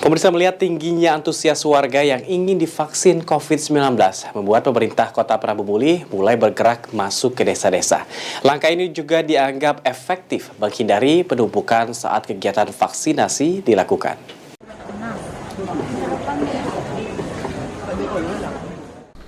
Pemirsa, melihat tingginya antusias warga yang ingin divaksin COVID-19 membuat pemerintah Kota Prabu Muli mulai bergerak masuk ke desa-desa. Langkah ini juga dianggap efektif menghindari penumpukan saat kegiatan vaksinasi dilakukan.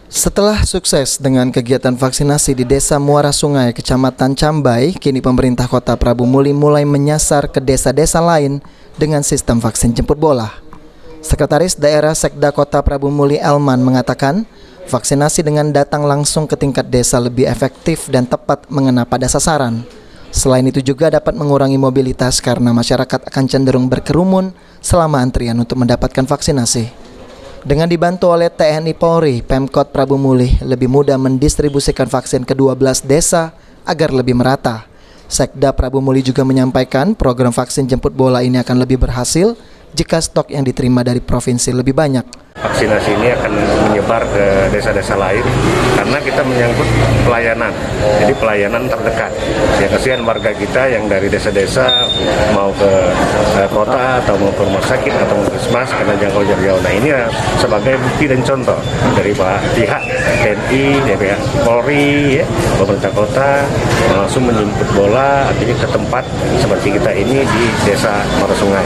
Setelah sukses dengan kegiatan vaksinasi di Desa Muara Sungai, Kecamatan Cambai, kini pemerintah Kota Prabu Muli mulai menyasar ke desa-desa lain dengan sistem vaksin jemput bola. Sekretaris Daerah Sekda Kota Prabu Muli Elman mengatakan, vaksinasi dengan datang langsung ke tingkat desa lebih efektif dan tepat mengena pada sasaran. Selain itu juga dapat mengurangi mobilitas karena masyarakat akan cenderung berkerumun selama antrian untuk mendapatkan vaksinasi. Dengan dibantu oleh TNI Polri, Pemkot Prabu Muli lebih mudah mendistribusikan vaksin ke 12 desa agar lebih merata. Sekda Prabu Muli juga menyampaikan program vaksin jemput bola ini akan lebih berhasil jika stok yang diterima dari provinsi lebih banyak. Vaksinasi ini akan menyebar ke desa-desa lain karena kita menyangkut pelayanan, jadi pelayanan terdekat. Ya, kasihan warga kita yang dari desa-desa mau ke kota atau mau ke rumah sakit atau ke puskesmas karena jangkau jarak jauh. Nah, ini sebagai bukti dan contoh dari pihak TNI, pihak Polri, ya, pemerintah kota langsung menjemput bola, artinya ke tempat seperti kita ini di Desa Muara Sungai.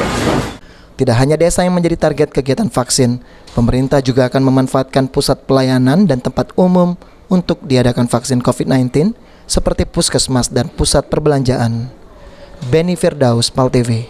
Tidak hanya desa yang menjadi target kegiatan vaksin, pemerintah juga akan memanfaatkan pusat pelayanan dan tempat umum untuk diadakan vaksin COVID-19 seperti puskesmas dan pusat perbelanjaan. Benny Firdaus, PAL TV.